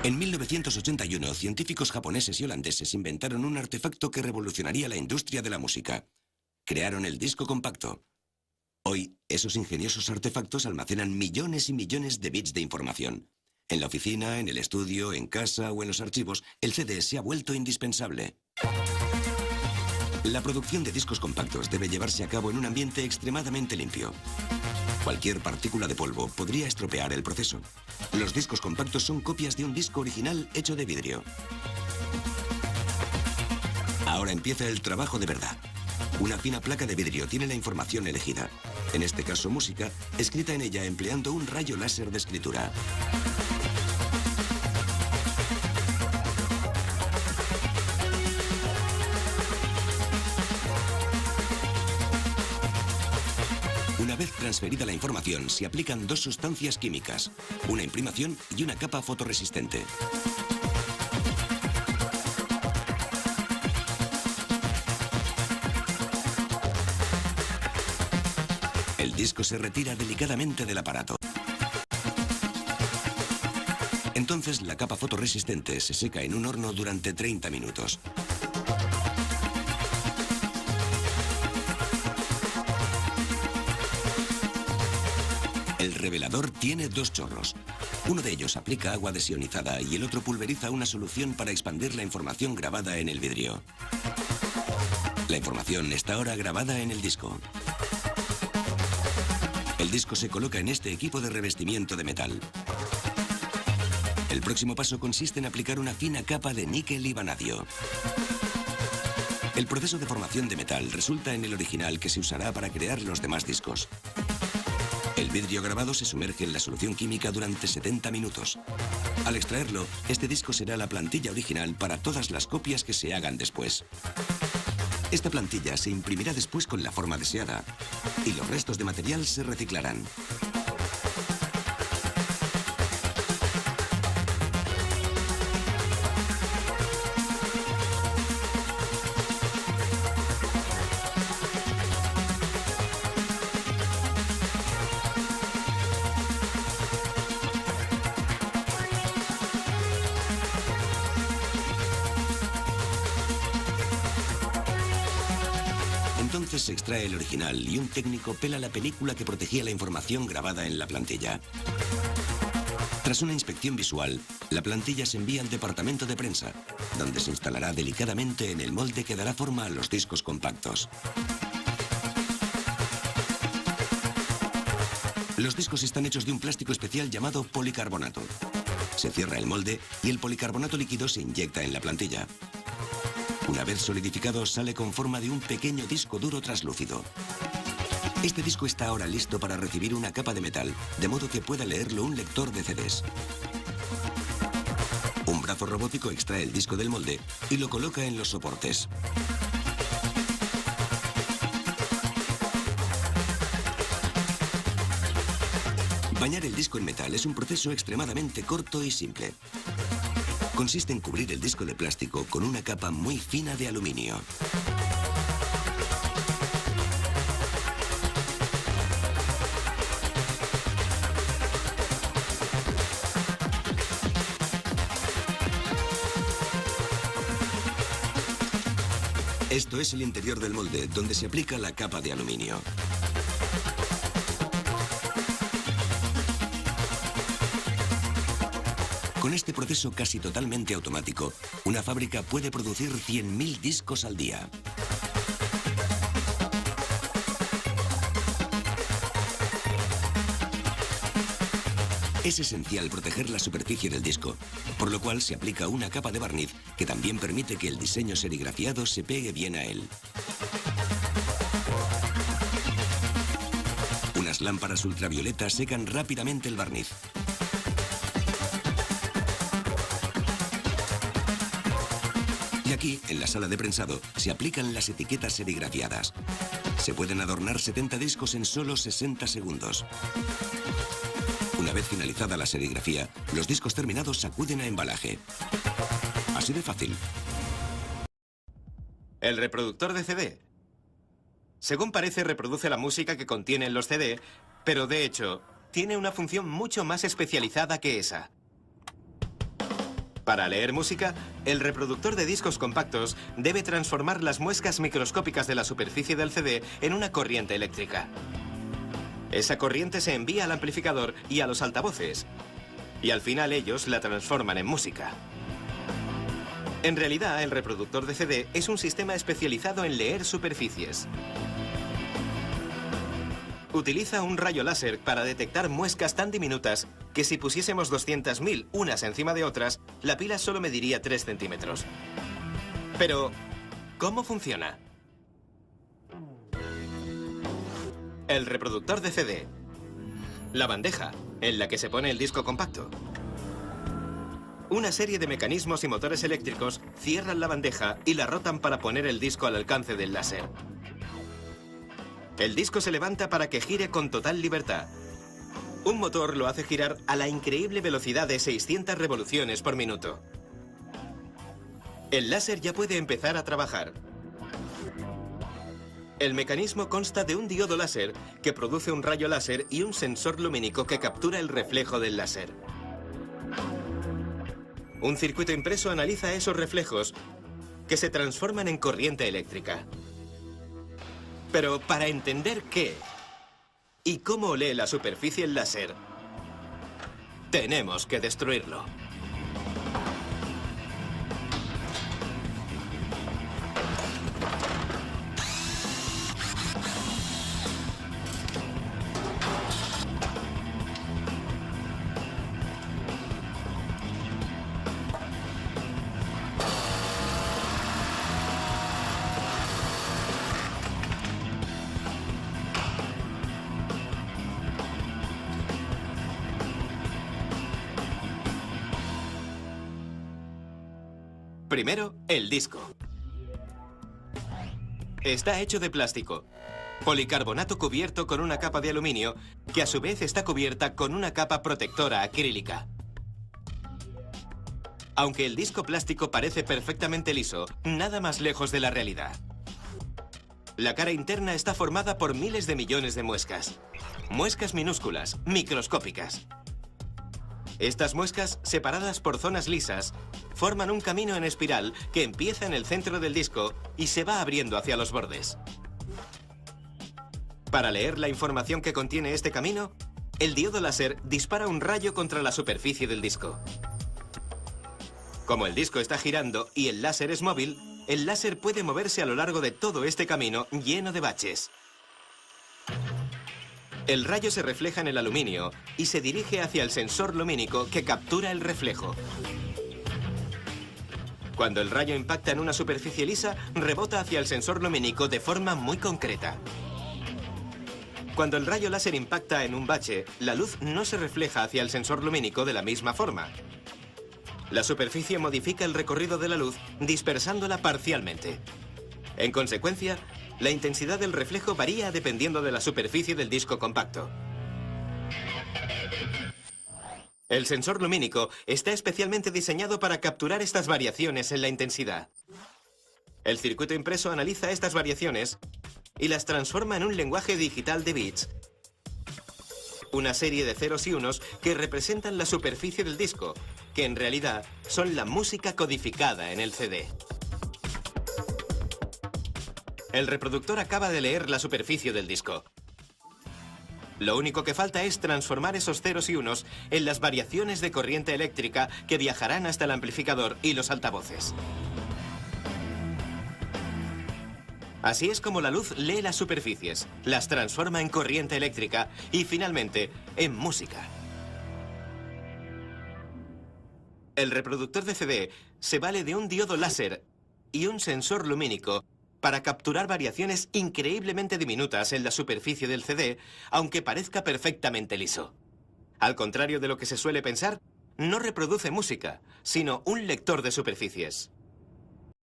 En 1981, científicos japoneses y holandeses inventaron un artefacto que revolucionaría la industria de la música. Crearon el disco compacto. Hoy, esos ingeniosos artefactos almacenan millones y millones de bits de información. En la oficina, en el estudio, en casa o en los archivos, el CD se ha vuelto indispensable. La producción de discos compactos debe llevarse a cabo en un ambiente extremadamente limpio. Cualquier partícula de polvo podría estropear el proceso. Los discos compactos son copias de un disco original hecho de vidrio. Ahora empieza el trabajo de verdad. Una fina placa de vidrio tiene la información elegida. En este caso, música, escrita en ella empleando un rayo láser de escritura. Una vez transferida la información, se aplican dos sustancias químicas, una imprimación y una capa fotorresistente. El disco se retira delicadamente del aparato. Entonces la capa fotorresistente se seca en un horno durante 30 minutos. El revelador tiene dos chorros. Uno de ellos aplica agua desionizada y el otro pulveriza una solución para expandir la información grabada en el vidrio. La información está ahora grabada en el disco. El disco se coloca en este equipo de revestimiento de metal. El próximo paso consiste en aplicar una fina capa de níquel y vanadio. El proceso de formación de metal resulta en el original que se usará para crear los demás discos. El vidrio grabado se sumerge en la solución química durante 70 minutos. Al extraerlo, este disco será la plantilla original para todas las copias que se hagan después. Esta plantilla se imprimirá después con la forma deseada y los restos de material se reciclarán. Entonces se extrae el original y un técnico pela la película que protegía la información grabada en la plantilla. Tras una inspección visual, la plantilla se envía al departamento de prensa, donde se instalará delicadamente en el molde que dará forma a los discos compactos. Los discos están hechos de un plástico especial llamado policarbonato. Se cierra el molde y el policarbonato líquido se inyecta en la plantilla. Una vez solidificado, sale con forma de un pequeño disco duro translúcido. Este disco está ahora listo para recibir una capa de metal, de modo que pueda leerlo un lector de CDs. Un brazo robótico extrae el disco del molde y lo coloca en los soportes. Bañar el disco en metal es un proceso extremadamente corto y simple. Consiste en cubrir el disco de plástico con una capa muy fina de aluminio. Esto es el interior del molde, donde se aplica la capa de aluminio. Con este proceso casi totalmente automático, una fábrica puede producir 100.000 discos al día. Es esencial proteger la superficie del disco, por lo cual se aplica una capa de barniz que también permite que el diseño serigrafiado se pegue bien a él. Unas lámparas ultravioleta secan rápidamente el barniz. Y aquí, en la sala de prensado, se aplican las etiquetas serigrafiadas. Se pueden adornar 70 discos en solo 60 segundos. Una vez finalizada la serigrafía, los discos terminados acuden a embalaje. Así de fácil. El reproductor de CD. Según parece, reproduce la música que contienen los CD, pero de hecho, tiene una función mucho más especializada que esa. Para leer música, el reproductor de discos compactos debe transformar las muescas microscópicas de la superficie del CD en una corriente eléctrica. Esa corriente se envía al amplificador y a los altavoces, y al final ellos la transforman en música. En realidad, el reproductor de CD es un sistema especializado en leer superficies. Utiliza un rayo láser para detectar muescas tan diminutas que si pusiésemos 200.000 unas encima de otras, la pila solo mediría 3 centímetros. Pero, ¿cómo funciona? El reproductor de CD. La bandeja en la que se pone el disco compacto. Una serie de mecanismos y motores eléctricos cierran la bandeja y la rotan para poner el disco al alcance del láser. El disco se levanta para que gire con total libertad. Un motor lo hace girar a la increíble velocidad de 600 revoluciones por minuto. El láser ya puede empezar a trabajar. El mecanismo consta de un diodo láser que produce un rayo láser y un sensor lumínico que captura el reflejo del láser. Un circuito impreso analiza esos reflejos que se transforman en corriente eléctrica. Pero para entender qué y cómo lee la superficie el láser, tenemos que destruirlo. Primero, el disco. Está hecho de plástico, policarbonato cubierto con una capa de aluminio, que a su vez está cubierta con una capa protectora acrílica. Aunque el disco plástico parece perfectamente liso, nada más lejos de la realidad. La cara interna está formada por miles de millones de muescas. Muescas minúsculas, microscópicas. Estas muescas, separadas por zonas lisas, forman un camino en espiral que empieza en el centro del disco y se va abriendo hacia los bordes. Para leer la información que contiene este camino, el diodo láser dispara un rayo contra la superficie del disco. Como el disco está girando y el láser es móvil, el láser puede moverse a lo largo de todo este camino lleno de baches. El rayo se refleja en el aluminio y se dirige hacia el sensor lumínico que captura el reflejo. Cuando el rayo impacta en una superficie lisa, rebota hacia el sensor lumínico de forma muy concreta. Cuando el rayo láser impacta en un bache, la luz no se refleja hacia el sensor lumínico de la misma forma. La superficie modifica el recorrido de la luz, dispersándola parcialmente. En consecuencia, la intensidad del reflejo varía dependiendo de la superficie del disco compacto. El sensor lumínico está especialmente diseñado para capturar estas variaciones en la intensidad. El circuito impreso analiza estas variaciones y las transforma en un lenguaje digital de bits. Una serie de ceros y unos que representan la superficie del disco, que en realidad son la música codificada en el CD. El reproductor acaba de leer la superficie del disco. Lo único que falta es transformar esos ceros y unos en las variaciones de corriente eléctrica que viajarán hasta el amplificador y los altavoces. Así es como la luz lee las superficies, las transforma en corriente eléctrica y finalmente en música. El reproductor de CD se vale de un diodo láser y un sensor lumínico para capturar variaciones increíblemente diminutas en la superficie del CD, aunque parezca perfectamente liso. Al contrario de lo que se suele pensar, no reproduce música, sino un lector de superficies.